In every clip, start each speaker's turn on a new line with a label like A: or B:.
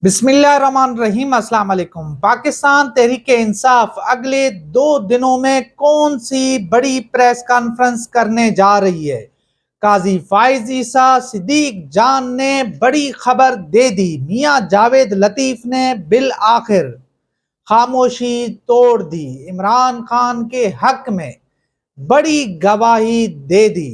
A: بسم اللہ الرحمن الرحیم۔ السلام علیکم۔ پاکستان تحریک انصاف اگلے 2 دنوں میں کون سی بڑی پریس کانفرنس کرنے جا رہی ہے؟ قاضی فائز عیسیٰ صدیق جان نے بڑی خبر دے دی۔ میاں جاوید لطیف نے بالآخر خاموشی توڑ دی، عمران خان کے حق میں بڑی گواہی دے دی۔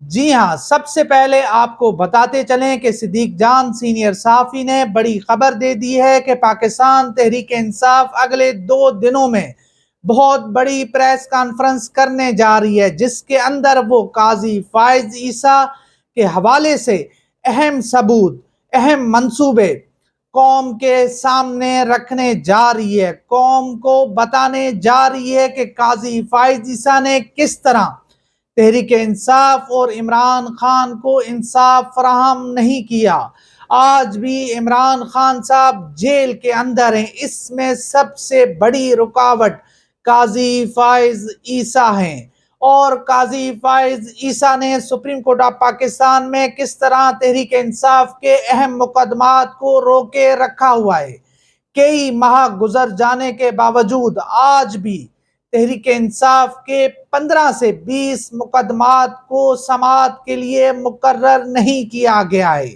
A: جی ہاں، سب سے پہلے آپ کو بتاتے چلیں کہ صدیق جان سینئر صحافی نے بڑی خبر دے دی ہے کہ پاکستان تحریک انصاف اگلے 2 دنوں میں بہت بڑی پریس کانفرنس کرنے جا رہی ہے، جس کے اندر وہ قاضی فائز عیسیٰ کے حوالے سے اہم ثبوت، اہم منصوبے قوم کے سامنے رکھنے جا رہی ہے۔ قوم کو بتانے جا رہی ہے کہ قاضی فائز عیسیٰ نے کس طرح تحریک انصاف اور عمران خان کو انصاف فراہم نہیں کیا۔ آج بھی عمران خان صاحب جیل کے اندر ہیں۔ اس میں سب سے بڑی رکاوٹ قاضی فائز عیسیٰ ہیں، اور قاضی فائز عیسیٰ نے سپریم کورٹ آف پاکستان میں کس طرح تحریک انصاف کے اہم مقدمات کو روکے رکھا ہوا ہے۔ کئی ماہ گزر جانے کے باوجود آج بھی تحریک انصاف کے 15 سے 20 مقدمات کو سماعت کے لیے مقرر نہیں کیا گیا ہے،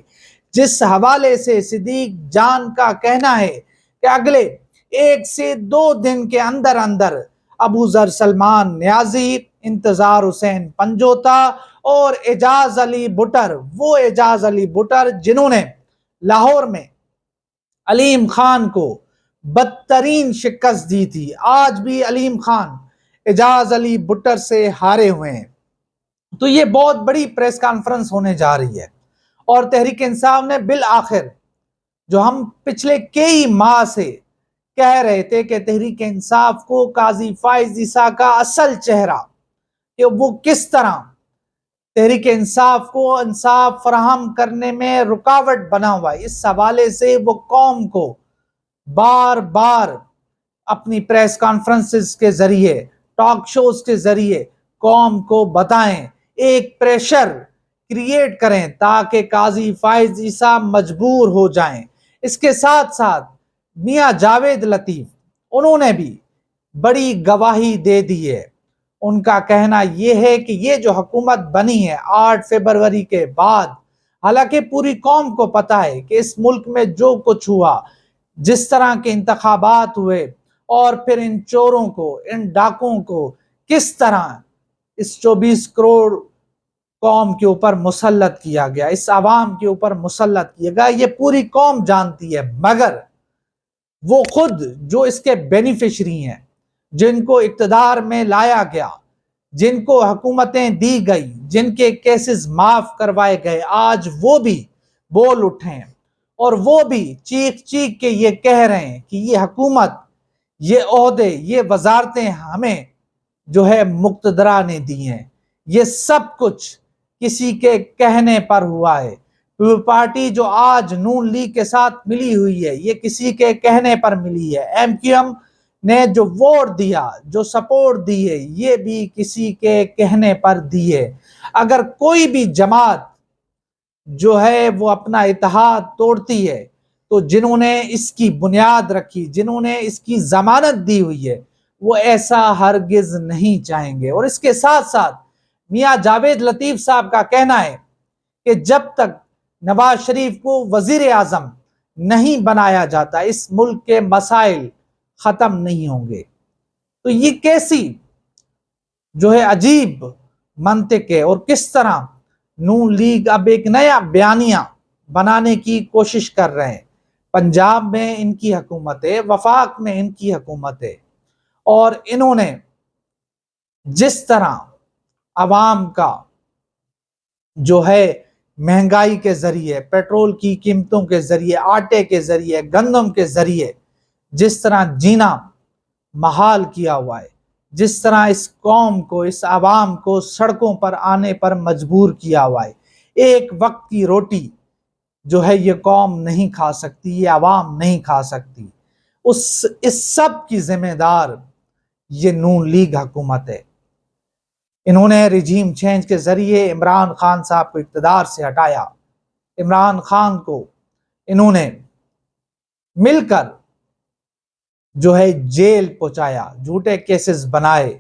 A: جس حوالے سے صدیق جان کا کہنا ہے کہ اگلے 1 سے 2 دن کے اندر ابو ذر سلمان نیازی، انتظار حسین پنجوتا اور اعجاز علی بٹر، وہ اعجاز علی بٹر جنہوں نے لاہور میں علیم خان کو بدترین شکست دی تھی، آج بھی علیم خان اعجاز علی بٹر سے ہارے ہوئے ہیں۔ تو یہ بہت بڑی پریس کانفرنس ہونے جا رہی ہے، اور تحریک انصاف نے بالآخر، جو ہم پچھلے کئی ماہ سے کہہ رہے تھے کہ تحریک انصاف کو قاضی فائز عیسیٰ کا اصل چہرہ، کہ وہ کس طرح تحریک انصاف کو انصاف فراہم کرنے میں رکاوٹ بنا ہوا ہے، اس حوالے سے وہ قوم کو بار بار اپنی پریس کانفرنسز کے ذریعے، ٹاک شوز کے ذریعے قوم کو بتائیں، ایک پریشر کریٹ کریں تاکہ قاضی فائز عیسیٰ مجبور ہو جائیں۔ اس کے ساتھ ساتھ میاں جاوید لطیف، انہوں نے بھی بڑی گواہی دے دی ہے۔ ان کا کہنا یہ ہے کہ یہ جو حکومت بنی ہے 8 فروری کے بعد، حالانکہ پوری قوم کو پتا ہے کہ اس ملک میں جو کچھ ہوا، جس طرح کے انتخابات ہوئے، اور پھر ان چوروں کو، ان ڈاکوں کو کس طرح اس 24 کروڑ قوم کے اوپر مسلط کیا گیا، اس عوام کے اوپر مسلط کیا گیا، یہ پوری قوم جانتی ہے۔ مگر وہ خود جو اس کے بینیفیشری ہیں، جن کو اقتدار میں لایا گیا، جن کو حکومتیں دی گئی، جن کے کیسز معاف کروائے گئے، آج وہ بھی بول اٹھے ہیں، اور وہ بھی چیخ چیخ کے یہ کہہ رہے ہیں کہ یہ حکومت، یہ عہدے، یہ وزارتیں ہمیں جو ہے مقتدرہ نے دی ہیں، یہ سب کچھ کسی کے کہنے پر ہوا ہے۔ پارٹی جو آج نون لیگ کے ساتھ ملی ہوئی ہے، یہ کسی کے کہنے پر ملی ہے۔ ایم کیو ایم نے جو ووٹ دیا، جو سپورٹ دی ہے، یہ بھی کسی کے کہنے پر دی ہے۔ اگر کوئی بھی جماعت جو ہے وہ اپنا اتحاد توڑتی ہے، تو جنہوں نے اس کی بنیاد رکھی، جنہوں نے اس کی ضمانت دی ہوئی ہے، وہ ایسا ہرگز نہیں چاہیں گے۔ اور اس کے ساتھ ساتھ میاں جاوید لطیف صاحب کا کہنا ہے کہ جب تک نواز شریف کو وزیر اعظم نہیں بنایا جاتا، اس ملک کے مسائل ختم نہیں ہوں گے۔ تو یہ کیسی جو ہے عجیب منطق ہے، اور کس طرح نون لیگ اب ایک نیا بیانیہ بنانے کی کوشش کر رہے ہیں۔ پنجاب میں ان کی حکومت ہے، وفاق میں ان کی حکومت ہے، اور انہوں نے جس طرح عوام کا جو ہے مہنگائی کے ذریعے، پیٹرول کی قیمتوں کے ذریعے، آٹے کے ذریعے، گندم کے ذریعے جس طرح جینا محال کیا ہوا ہے، جس طرح اس قوم کو، اس عوام کو سڑکوں پر آنے پر مجبور کیا ہوا ہے۔ ایک وقت کی روٹی جو ہے یہ قوم نہیں کھا سکتی، یہ عوام نہیں کھا سکتی۔ اس سب کی ذمہ دار یہ نون لیگ حکومت ہے۔ انہوں نے رجیم چینج کے ذریعے عمران خان صاحب کو اقتدار سے ہٹایا۔ عمران خان کو انہوں نے مل کر جو ہے جیل پہنچایا، جھوٹے کیسز بنائے،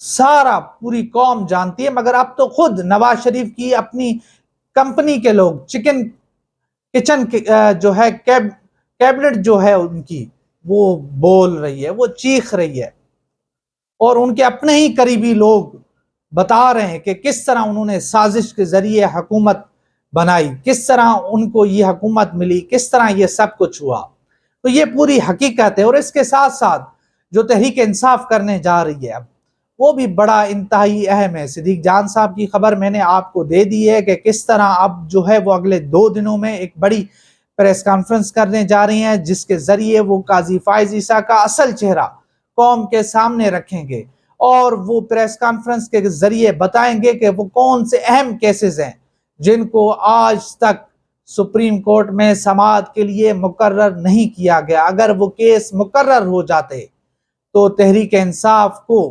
A: سارا پوری قوم جانتی ہے۔ مگر اب تو خود نواز شریف کی اپنی کمپنی کے لوگ، کچن جو ہے کیبنٹ جو ہے ان کی، وہ بول رہی ہے، وہ چیخ رہی ہے، اور ان کے اپنے ہی قریبی لوگ بتا رہے ہیں کہ کس طرح انہوں نے سازش کے ذریعے حکومت بنائی، کس طرح ان کو یہ حکومت ملی، کس طرح یہ سب کچھ ہوا۔ تو یہ پوری حقیقت ہے، اور اس کے ساتھ ساتھ جو تحریک انصاف کرنے جا رہی ہے اب، وہ بھی بڑا انتہائی اہم ہے۔ صدیق جان صاحب کی خبر میں نے آپ کو دے دی ہے کہ کس طرح اب جو ہے وہ اگلے 2 دنوں میں ایک بڑی پریس کانفرنس کرنے جا رہی ہیں، جس کے ذریعے وہ قاضی فائز عیسیٰ کا اصل چہرہ قوم کے سامنے رکھیں گے، اور وہ پریس کانفرنس کے ذریعے بتائیں گے کہ وہ کون سے اہم کیسز ہیں جن کو آج تک سپریم کورٹ میں سماعت کے لیے مقرر نہیں کیا گیا۔ اگر وہ کیس مقرر ہو جاتے تو تحریک انصاف کو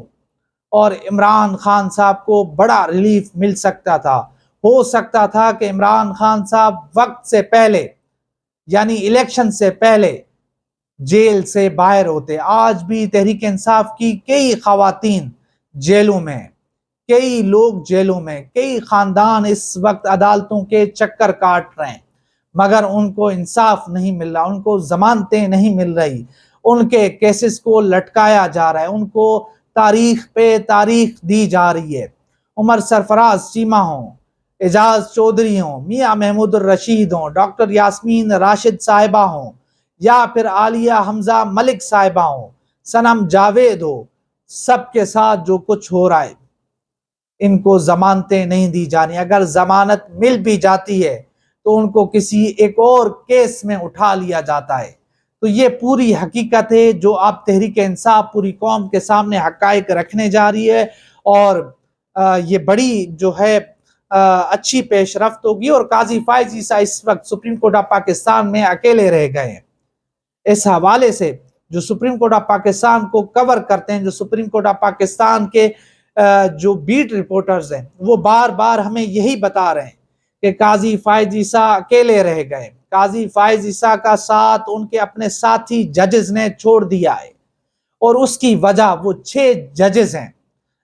A: اور عمران خان صاحب کو بڑا ریلیف مل سکتا تھا۔ ہو سکتا تھا کہ عمران خان صاحب وقت سے پہلے، یعنی الیکشن سے پہلے، جیل سے باہر ہوتے۔ آج بھی تحریک انصاف کی کئی خواتین جیلوں میں، کئی لوگ جیلوں میں، کئی خاندان اس وقت عدالتوں کے چکر کاٹ رہے ہیں، مگر ان کو انصاف نہیں مل رہا، ان کو ضمانتیں نہیں مل رہی، ان کے کیسز کو لٹکایا جا رہا ہے، ان کو تاریخ پہ تاریخ دی جا رہی ہے۔ عمر سرفراز چیمہ ہوں، اعجاز چودھری ہوں، میاں محمود الرشید ہوں، ڈاکٹر یاسمین راشد صاحبہ ہوں، یا پھر عالیہ حمزہ ملک صاحبہ ہوں، صنم جاوید ہو، سب کے ساتھ جو کچھ ہو رہا ہے، ان کو ضمانتیں نہیں دی جانی۔ اگر ضمانت مل بھی جاتی ہے تو ان کو کسی ایک اور کیس میں اٹھا لیا جاتا ہے۔ تو یہ پوری حقیقت ہے جو اب تحریک انصاف پوری قوم کے سامنے حقائق رکھنے جا رہی ہے، اور یہ بڑی جو ہے اچھی پیش رفت ہوگی۔ اور قاضی فائز عیسیٰ اس وقت سپریم کورٹ آف پاکستان میں اکیلے رہ گئے ہیں۔ اس حوالے سے جو سپریم کورٹ آف پاکستان کو کور کرتے ہیں، جو سپریم کورٹ آف پاکستان کے جو بیٹ رپورٹرز ہیں، وہ بار بار ہمیں یہی بتا رہے ہیں کہ قاضی فائز عیسیٰ اکیلے رہ گئے۔ قاضی فائز عیسیٰ کا ساتھ ان کے اپنے ساتھی ججز نے چھوڑ دیا ہے، اور اس کی وجہ وہ 6 ججز ہیں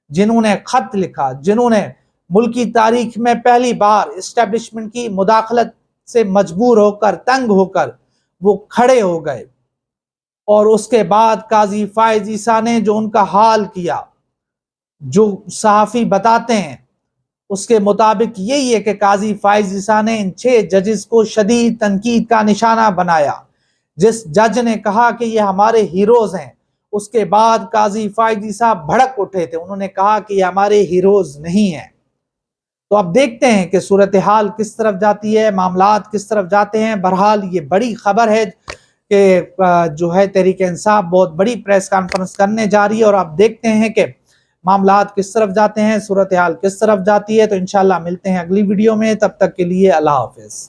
A: جنہوں نے خط لکھا، جنہوں نے ملکی تاریخ میں پہلی بار اسٹیبلشمنٹ کی مداخلت سے مجبور ہو کر، تنگ ہو کر وہ کھڑے ہو گئے، اور اس کے بعد قاضی فائز عیسیٰ نے جو ان کا حال کیا، جو صحافی بتاتے ہیں اس کے مطابق یہی ہے کہ قاضی فائز عیسیٰ نے ان 6 ججز کو شدید تنقید کا نشانہ بنایا۔ جس جج نے کہا کہ یہ ہمارے ہیروز ہیں، اس کے بعد قاضی فائز عیسیٰ بھڑک اٹھے تھے، انہوں نے کہا کہ یہ ہمارے ہیروز نہیں ہیں۔ تو اب دیکھتے ہیں کہ صورتحال کس طرف جاتی ہے، معاملات کس طرف جاتے ہیں۔ بہرحال یہ بڑی خبر ہے کہ جو ہے تحریک انصاف بہت بڑی پریس کانفرنس کرنے جا رہی ہے، اور اب دیکھتے ہیں کہ معاملات کس طرف جاتے ہیں، صورتحال کس طرف جاتی ہے۔ تو انشاءاللہ ملتے ہیں اگلی ویڈیو میں، تب تک کے لیے اللہ حافظ۔